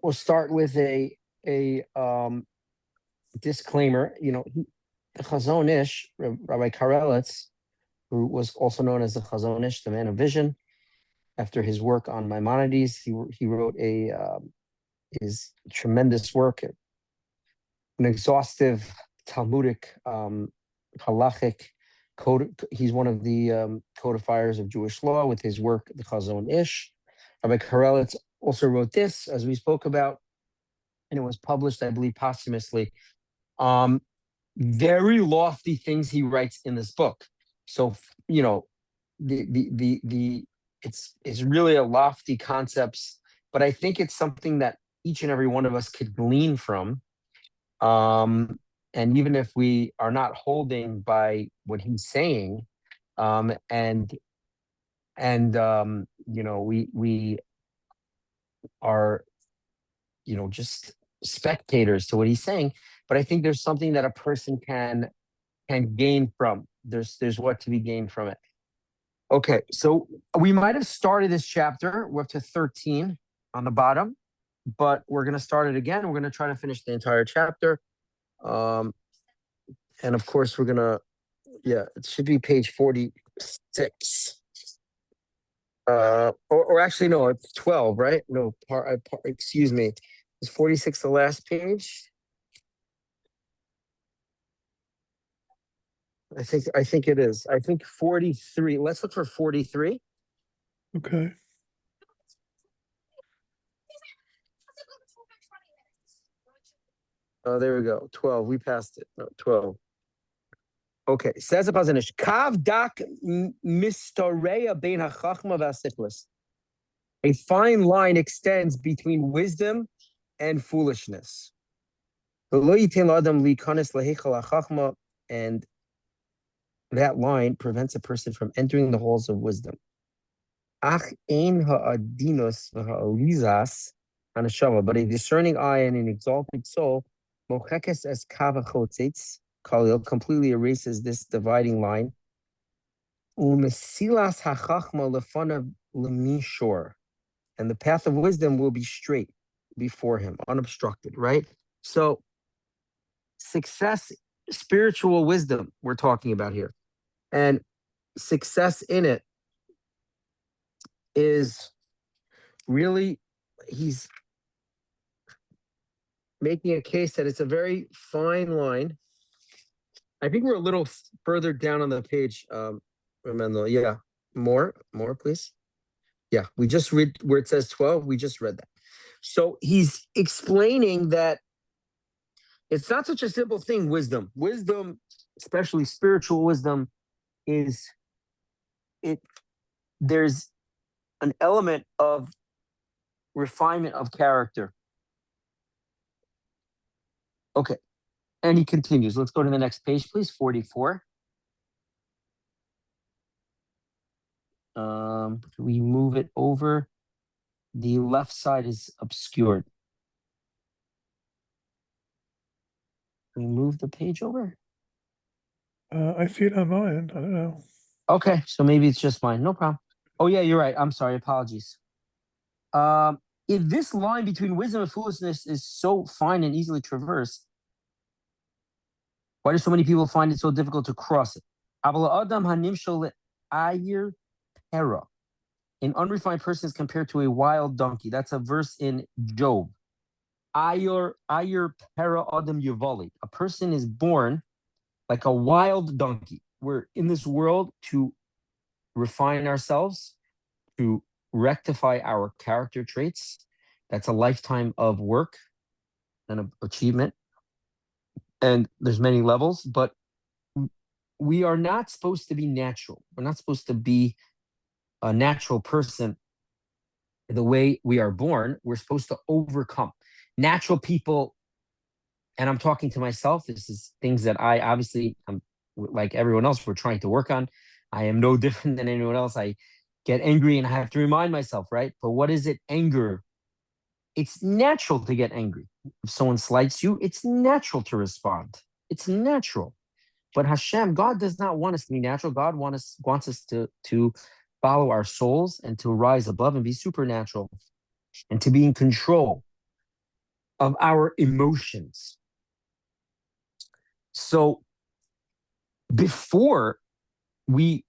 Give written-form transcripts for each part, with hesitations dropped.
we'll start with a disclaimer. The Chozen Ish, Rabbi Karelitz, who was also known as the Chozen Ish, the man of vision, after his work on Maimonides, he wrote his tremendous work, an exhaustive Talmudic, halachic code. He's one of the codifiers of Jewish law with his work, the Chozen Ish. Rabbi Karelitz also wrote this, as we spoke about, and it was published, I believe, posthumously. Very lofty things he writes in this book. So, it's really a lofty concepts, but I think it's something that each and every one of us could glean from. And even if we are not holding by what he's saying, we are, just spectators to what he's saying, but I think there's something that a person can gain from. There's what to be gained from it. Okay, so we might have started this chapter. We're up to 13 on the bottom, but we're going to start it again. We're going to try to finish the entire chapter. And of course, we're going to, it should be page 46. Or actually, no, it's 12, right? No, excuse me. Is 46 the last page? I think it is. I think 43. Let's look for 43. Okay. Oh, there we go. 12. We passed it. No, 12. Okay. Says the Chozen Ish. Kav dak mistareya bein hachachma v'asiflis. A fine line extends between wisdom and foolishness. And that line prevents a person from entering the halls of wisdom. But a discerning eye and an exalted soul completely erases this dividing line. And the path of wisdom will be straight before him, unobstructed, right? So success, spiritual wisdom we're talking about here. And success in it is really, he's making a case that it's a very fine line. I think we're a little further down on the page, Ramendo. Yeah, more, please. Yeah, we just read where it says 12. We just read that. So he's explaining that it's not such a simple thing, wisdom. Wisdom, especially spiritual wisdom, there's an element of refinement of character. Okay. And he continues. Let's go to the next page, please. 44. We move it over. The left side is obscured. Can we move the page over? I see it on my end. I don't know. Okay, so maybe it's just mine. No problem. Oh, yeah, you're right. I'm sorry. Apologies. If this line between wisdom and foolishness is so fine and easily traversed, why do so many people find it so difficult to cross it? An unrefined person is compared to a wild donkey. That's a verse in Job. Ayer para adam yuvali. A person is born like a wild donkey. We're in this world to refine ourselves, to rectify our character traits. That's a lifetime of work and of achievement. And there's many levels, but we are not supposed to be natural. We're not supposed to be a natural person the way we are born. We're supposed to overcome. Natural people, and I'm talking to myself, this is things that I obviously, like everyone else, we're trying to work on. I am no different than anyone else. I get angry and I have to remind myself, right? But what is it? Anger. It's natural to get angry. If someone slights you, it's natural to respond. It's natural. But Hashem, God does not want us to be natural. God wants us to follow our souls and to rise above and be supernatural and to be in control. of our emotions. So before we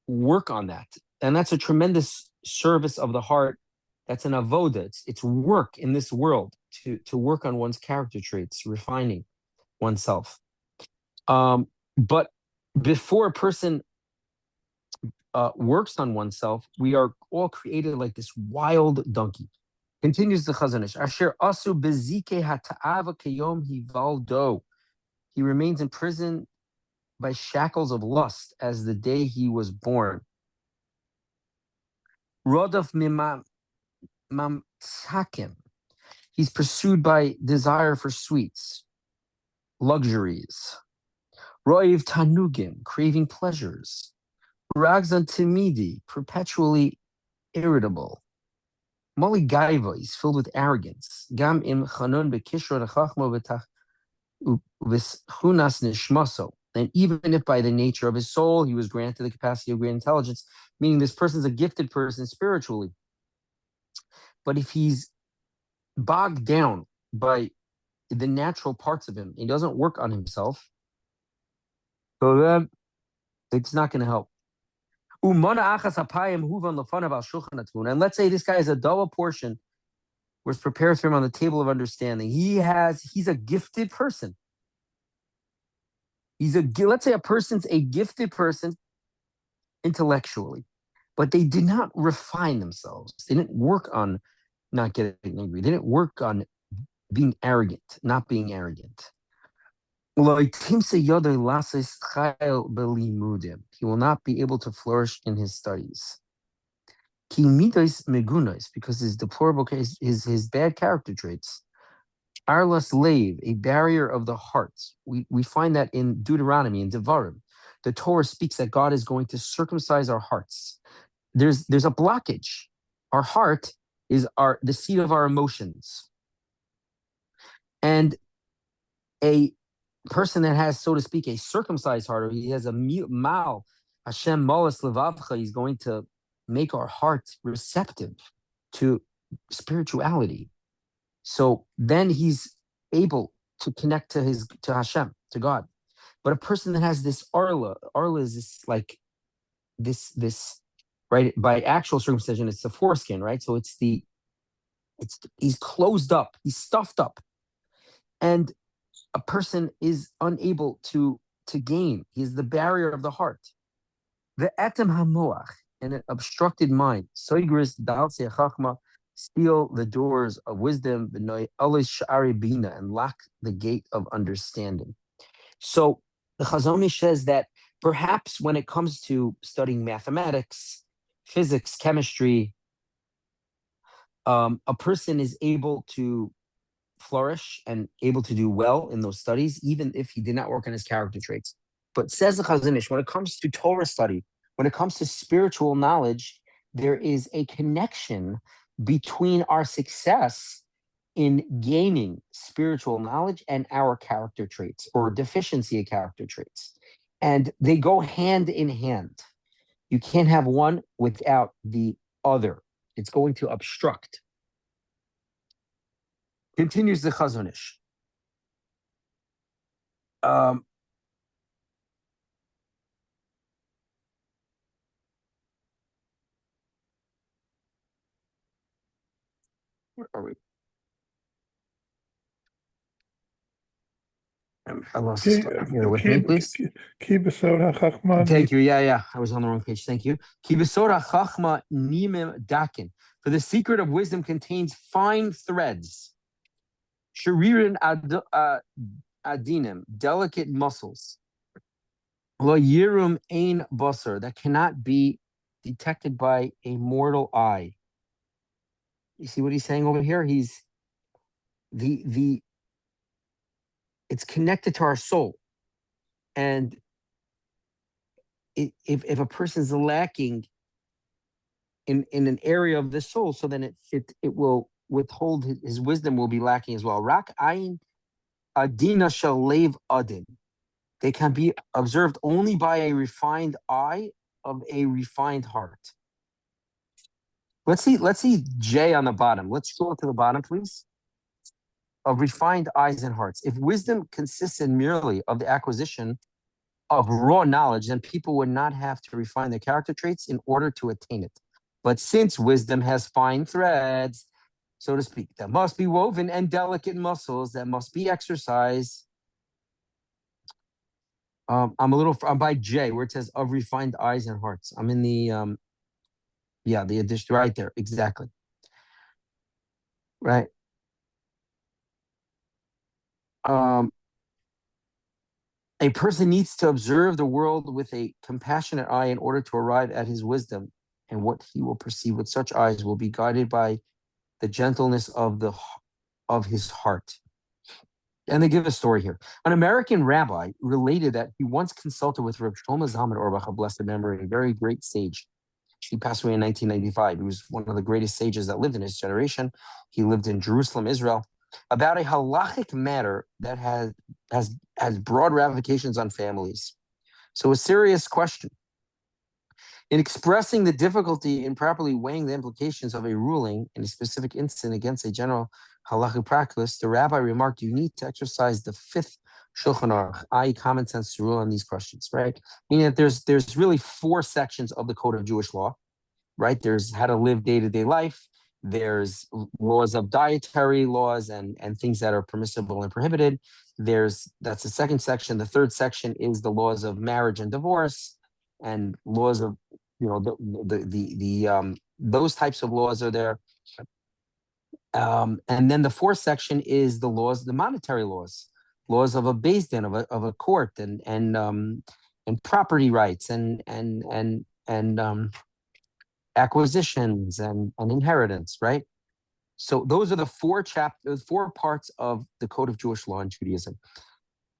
work on that, and that's a tremendous service of the heart. That's an avoda. It's work in this world to work on one's character traits, refining oneself. But before a person works on oneself, we are all created like this wild donkey. Continues the Chozen Ish. Asher asu bezike hata'ava keyom hivaldo. He remains in prison by shackles of lust as the day he was born. Rodaf mamtsakim. He's pursued by desire for sweets, luxuries. Roiv tanugim, craving pleasures. Ragzan timidi, perpetually irritable. Mali gaiva, he's filled with arrogance. Gam im chanun bekishro chachma v'schunas nishmaso. And even if by the nature of his soul he was granted the capacity of great intelligence, meaning this person's a gifted person spiritually, but if he's bogged down by the natural parts of him, he doesn't work on himself, so then it's not going to help. And let's say this guy has a double portion was prepared for him on the table of understanding. He's a gifted person. Let's say a person's a gifted person intellectually, but they did not refine themselves. They didn't work on not getting angry. They didn't work on being arrogant, not being arrogant. He will not be able to flourish in his studies. Because his deplorable case, his bad character traits. Arlas lave, a barrier of the heart. We find that in Deuteronomy, in Devarim. The Torah speaks that God is going to circumcise our hearts. There's a blockage. Our heart is the seat of our emotions. And a person that has, so to speak, a circumcised heart, or he has a mal, Hashem malas levavcha, he's going to make our hearts receptive to spirituality. So then he's able to connect to Hashem, to God. But a person that has this arla is this like this right, by actual circumcision, it's the foreskin, right? So he's closed up, he's stuffed up, and a person is unable to gain. He's the barrier of the heart. The etem hamoach, and an obstructed mind. Soigris dalse chachma, steal the doors of wisdom, and lock the gate of understanding. So the Chozen Ish says that perhaps when it comes to studying mathematics, physics, chemistry, a person is able to flourish and able to do well in those studies, even if he did not work on his character traits. But says the Chozen Ish, when it comes to Torah study, when it comes to spiritual knowledge, there is a connection between our success in gaining spiritual knowledge and our character traits, or deficiency of character traits. And they go hand in hand. You can't have one without the other. It's going to obstruct. Continues the Chozen Ish. Where are we? I lost the spot. Here with me, please. Thank you. Yeah. I was on the wrong page. Thank you. For the secret of wisdom contains fine threads. Sharirin adinim, delicate muscles. Lo yirum ein basar, that cannot be detected by a mortal eye. You see what he's saying over here? He's it's connected to our soul. And if a person's lacking in an area of the soul, so then it will withhold, his wisdom will be lacking as well. Rak ayin adina shel lev adin. They can be observed only by a refined eye of a refined heart. Let's see J on the bottom. Let's scroll to the bottom, please. of refined eyes and hearts. If wisdom consisted merely of the acquisition of raw knowledge, then people would not have to refine their character traits in order to attain it. But since wisdom has fine threads, so to speak, that must be woven, and delicate muscles that must be exercised. I'm by J, where it says of refined eyes and hearts. I'm in the the addition right there, exactly. Right. A person needs to observe the world with a compassionate eye in order to arrive at his wisdom, and what he will perceive with such eyes will be guided by the gentleness of his heart. And they give a story here. An American rabbi related that he once consulted with Rabbi Shlomo Zalman Auerbach, of blessed memory, a very great sage. He passed away in 1995. He was one of the greatest sages that lived in his generation. He lived in Jerusalem, Israel, about a halachic matter that has broad ramifications on families. So a serious question. In expressing the difficulty in properly weighing the implications of a ruling in a specific incident against a general halachic practice, the rabbi remarked, you need to exercise the fifth Shulchan Aruch, i.e. common sense, to rule on these questions, right? Meaning that there's really 4 sections of the Code of Jewish Law, right? There's how to live day-to-day life. There's laws of dietary laws and things that are permissible and prohibited. That's the second section. The third section is the laws of marriage and divorce, and laws of, those types of laws are there. And then the fourth section is the laws, the monetary laws of a beis din, of a court, and property rights and acquisitions and inheritance, right? So those are the 4 parts of the Code of Jewish Law in Judaism.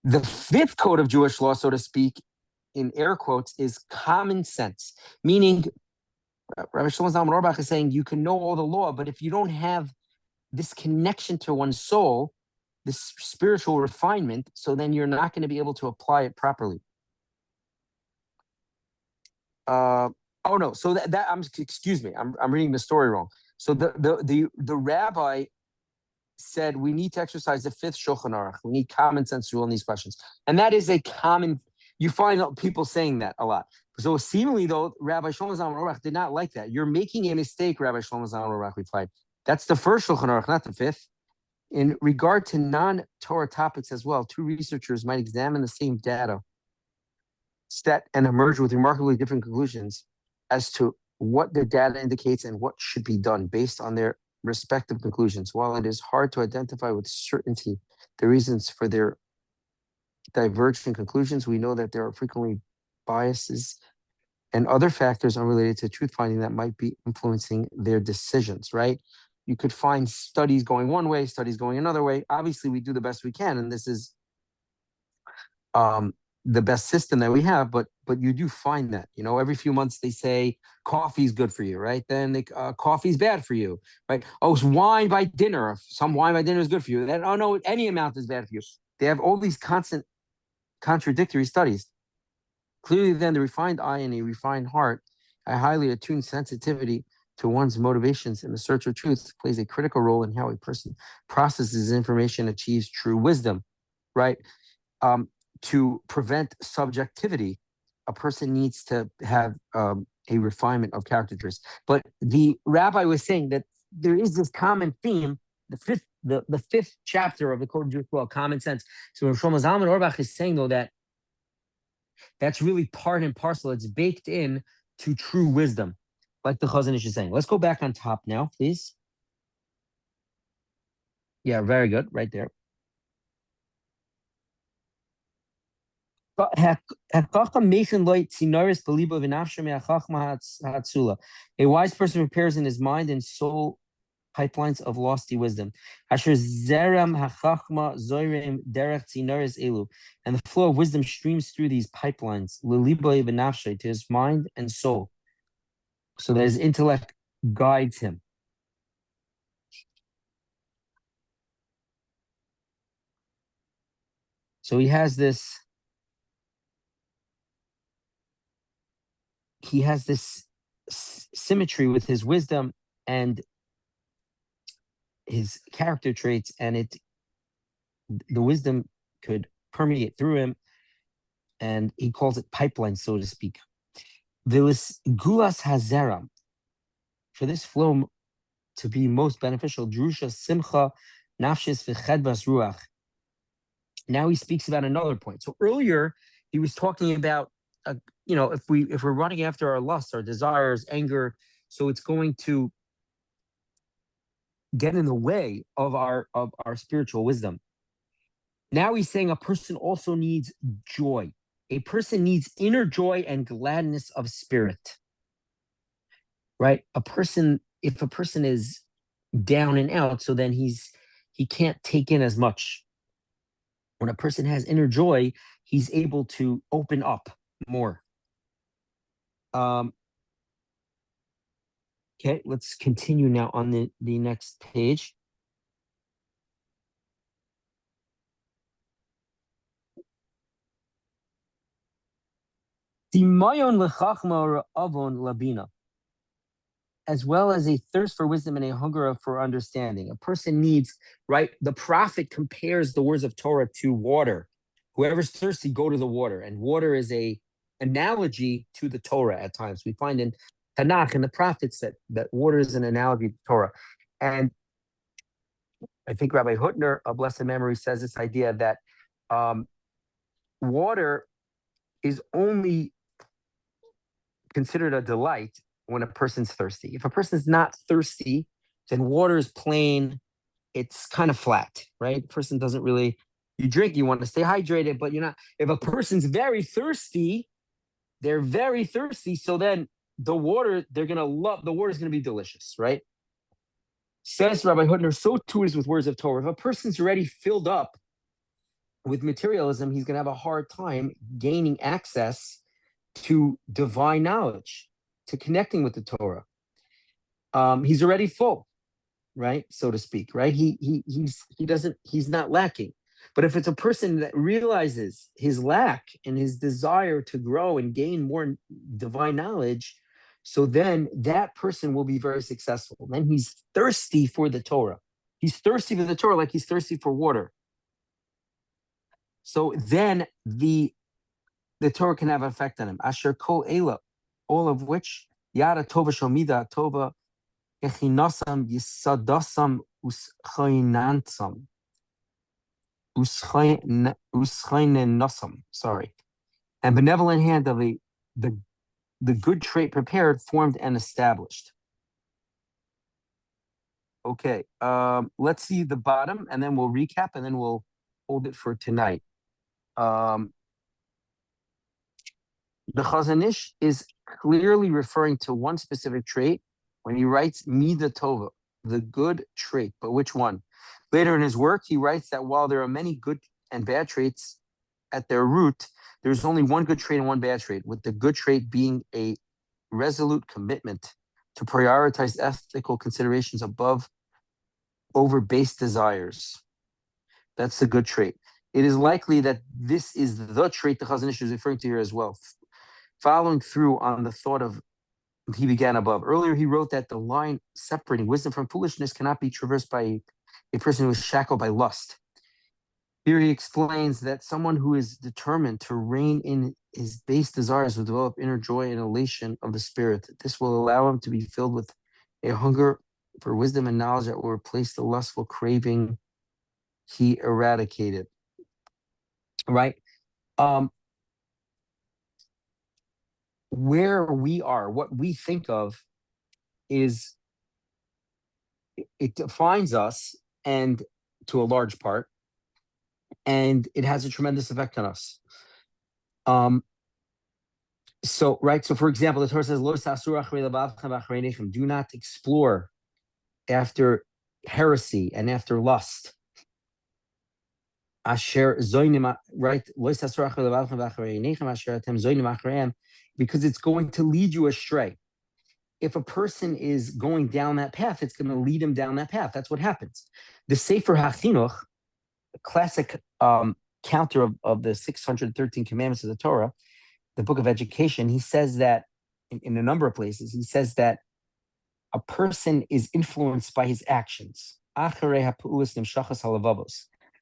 The 5th Code of Jewish Law, so to speak, in air quotes, is common sense, meaning Rabbi Shlomo Zalman Auerbach is saying you can know all the law, but if you don't have this connection to one's soul, this spiritual refinement, so then you're not going to be able to apply it properly. Oh no, so that excuse me, I'm reading the story wrong. So the rabbi said we need to exercise the 5th Shulchan Aruch. We need common sense rule in these questions, and that is a common. You find people saying that a lot. So seemingly, though, Rabbi Shlomo Zalman Auerbach did not like that. You're making a mistake, Rabbi Shlomo Zalman Auerbach replied. That's the 1st Shulchan Aruch, not the 5th. In regard to non-Torah topics as well, 2 researchers might examine the same data set and emerge with remarkably different conclusions as to what the data indicates and what should be done based on their respective conclusions. While it is hard to identify with certainty the reasons for their divergent conclusions, we know that there are frequently biases and other factors unrelated to truth finding that might be influencing their decisions, right? You could find studies going one way, studies going another way. Obviously, we do the best we can, and this is the best system that we have, but you do find that, every few months they say coffee is good for you, right? Then coffee is bad for you, right? Oh, wine by dinner. Some wine by dinner is good for you. Then, oh no, any amount is bad for you. They have all these constant contradictory studies. Clearly, then, the refined eye and a refined heart, a highly attuned sensitivity to one's motivations in the search of truth, plays a critical role in how a person processes information, achieves true wisdom, right? To prevent subjectivity, a person needs to have a refinement of character traits. But the rabbi was saying that there is this common theme, the fifth chapter of the Code of Jewish Law, common sense. So Shlomo Zalman Auerbach is saying, though, that that's really part and parcel. It's baked in to true wisdom, like the Chozen Ish is saying. Let's go back on top now, please. Yeah, very good, right there. A wise person prepares in his mind and soul pipelines of lofty wisdom. And the flow of wisdom streams through these pipelines to his mind and soul, so that his intellect guides him. So he has this symmetry with his wisdom and his character traits, and it the wisdom could permeate through him, and he calls it pipeline, so to speak. There was gulas hazeram. For this flow to be most beneficial, drusha simcha nafshis v'chedvas ruach. Now he speaks about another point. So earlier he was talking about, if we're running after our lusts, our desires, anger, so it's going to get in the way of our spiritual wisdom. Now he's saying a person also needs joy. A person needs inner joy and gladness of spirit. Right? If a person is down and out, so then he can't take in as much. When a person has inner joy, he's able to open up more. Okay, let's continue now on the next page. Dimayon lechachma avon labina, as well as a thirst for wisdom and a hunger for understanding. A person needs, right? The prophet compares the words of Torah to water. Whoever's thirsty, go to the water. And water is a analogy to the Torah at times. We find in Tanakh and the prophets that water is an analogy to Torah. And I think Rabbi Hutner, of blessed memory, says this idea that water is only considered a delight when a person's thirsty. If a person's not thirsty, then water is plain, it's kind of flat, right? The person doesn't really, you drink, you want to stay hydrated, but you're not. If a person's very thirsty, they're very thirsty, so then the water, they're going to love, the water is going to be delicious, right? Says Rabbi Hutner, so too is with words of Torah. If a person's already filled up with materialism, he's going to have a hard time gaining access to divine knowledge, to connecting with the Torah. He's already full, right, so to speak, right? He's not lacking. But if it's a person that realizes his lack and his desire to grow and gain more divine knowledge, so then that person will be very successful. Then he's thirsty for the Torah. He's thirsty for the Torah like he's thirsty for water. So then the Torah can have an effect on him. Asher kol ela, all of which yada tova shomida tova echinasam yisadasam uschainansam uschainenasam. Sorry, and benevolent hand of the good trait prepared, formed, and established. Okay, let's see the bottom, and then we'll recap, and then we'll hold it for tonight. The Chozen Ish is clearly referring to one specific trait when he writes Mida Tova, the good trait. But which one? Later in his work, he writes that while there are many good and bad traits at their root, there's only one good trait and one bad trait, with the good trait being a resolute commitment to prioritize ethical considerations over base desires. That's the good trait. It is likely that this is the trait the Chozen Ish is referring to here as well. Following through on the thought of he began above. Earlier, he wrote that the line separating wisdom from foolishness cannot be traversed by a person who is shackled by lust. Here he explains that someone who is determined to rein in his base desires will develop inner joy and elation of the spirit. This will allow him to be filled with a hunger for wisdom and knowledge that will replace the lustful craving he eradicated. Right? Where we are, what we think of is, it defines us, and to a large part, and it has a tremendous effect on us. So for example, the Torah says, do not explore after heresy and after lust. Asher zoinim, right? Because it's going to lead you astray. If a person is going down that path, it's going to lead him down that path. That's what happens. The Sefer HaChinuch, the classic counter of the 613 commandments of the Torah, the book of education, he says that in a number of places, he says that a person is influenced by his actions.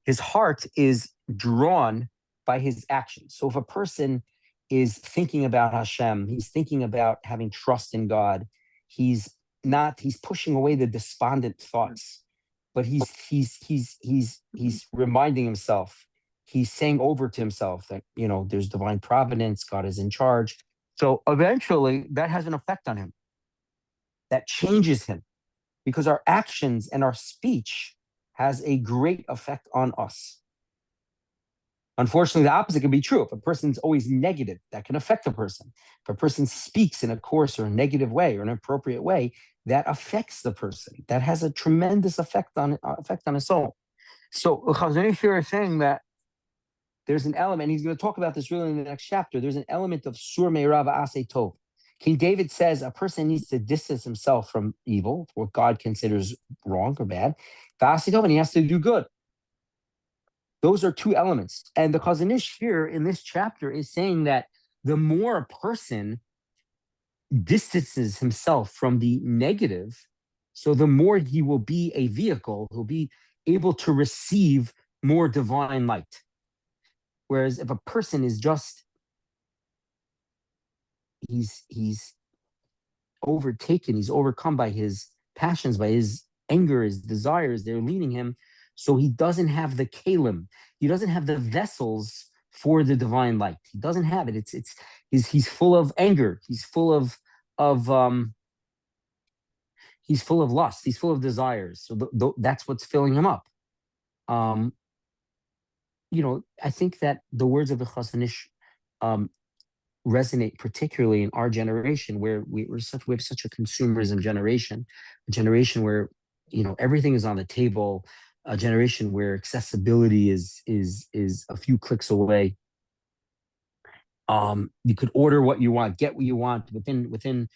his heart is drawn by his actions. So if a person is thinking about Hashem, he's thinking about having trust in God, he's pushing away the despondent thoughts, but he's reminding himself, he's saying over to himself that, there's divine providence, God is in charge. So eventually that has an effect on him. That changes him, because our actions and our speech has a great effect on us. Unfortunately, the opposite can be true. If a person's always negative, that can affect a person. If a person speaks in a coarse or a negative way or an inappropriate way, that affects the person. That has a tremendous effect on his soul. So Chozen Ish here is saying that there's an element, he's going to talk about this really in the next chapter, there's an element of sur me'ira v'aseh tov. King David says a person needs to distance himself from evil, what God considers wrong or bad, v'aseh tov, and he has to do good. Those are two elements. And the Chozen Ish here in this chapter is saying that the more a person distances himself from the negative, so the more he will be a vehicle, he'll be able to receive more divine light. Whereas if a person is just, he's overtaken, he's overcome by his passions, by his anger, his desires, they're leading him. So he doesn't have the kalim, he doesn't have the vessels for the divine light. He doesn't have it. He's full of anger. He's full of he's full of lust. He's full of desires. So that's what's filling him up. I think that the words of the Chozen Ish resonate particularly in our generation, where we have such a consumerism generation, a generation where everything is on the table, a generation where accessibility is a few clicks away. You could order what you want, get what you want within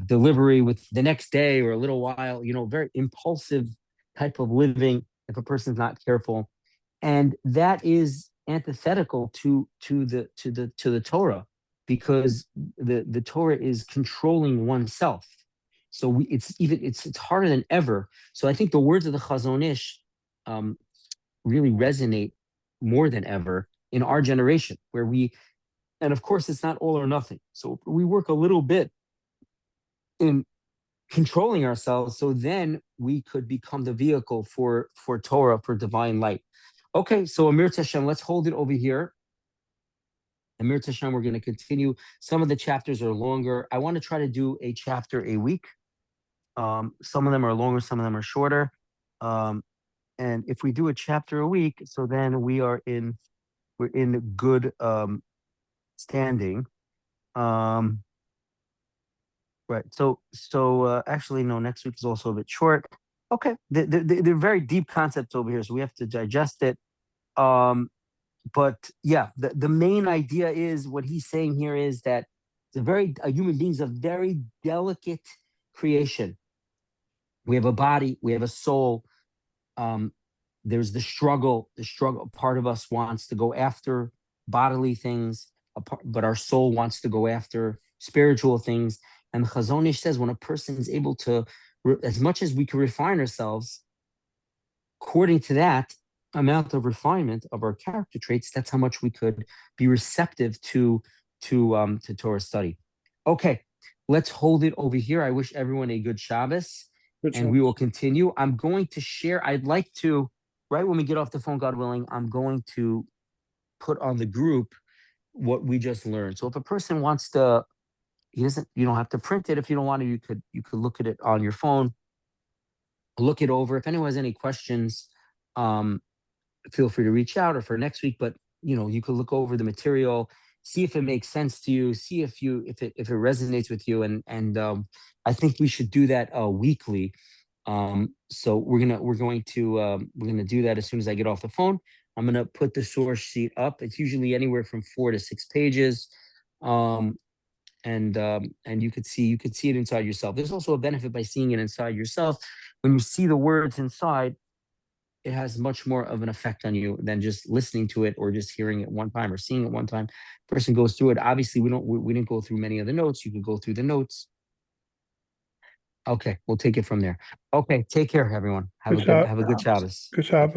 delivery with the next day or a little while. Very impulsive type of living if a person's not careful, and that is antithetical to the Torah, because the Torah is controlling oneself. So it's harder than ever. So I think the words of the Chozen Ish really resonate more than ever in our generation, where and of course it's not all or nothing. So we work a little bit in controlling ourselves, so then we could become the vehicle for Torah, for divine light. Okay, so Amir Tashem, let's hold it over here. Amir Tashem, we're going to continue. Some of the chapters are longer. I want to try to do a chapter a week. Some of them are longer, some of them are shorter. And if we do a chapter a week, so then we're in good standing. Right. So actually, no, next week is also a bit short. Okay. They're very deep concepts over here, so we have to digest it. But yeah, the main idea is, what he's saying here is that a human being's a very delicate creation. We have a body, we have a soul. There's the struggle. Part of us wants to go after bodily things, but our soul wants to go after spiritual things. And the Chozen Ish says, when a person is able to, as much as we can refine ourselves, according to that amount of refinement of our character traits, that's how much we could be receptive to Torah study. Okay, let's hold it over here. I wish everyone a good Shabbos, and we will continue. I'm going to share. I'd like to, right when we get off the phone, God willing, I'm going to put on the group what we just learned. So if a person wants to, you don't have to print it. If you don't want to, you could look at it on your phone, look it over. If anyone has any questions, feel free to reach out, or for next week. But you could look over the material, see if it makes sense to you, see if it resonates with you, and I think we should do that weekly. So we're going to do that as soon as I get off the phone. I'm gonna put the source sheet up. It's usually anywhere from 4 to 6 pages. And you could see it inside yourself. There's also a benefit by seeing it inside yourself. When you see the words inside, it has much more of an effect on you than just listening to it or just hearing it one time or seeing it one time. Person goes through it. Obviously, we didn't go through many of the notes. You can go through the notes. Okay, we'll take it from there. Okay, take care, everyone. Have a good Shabbos. Good Shabbos.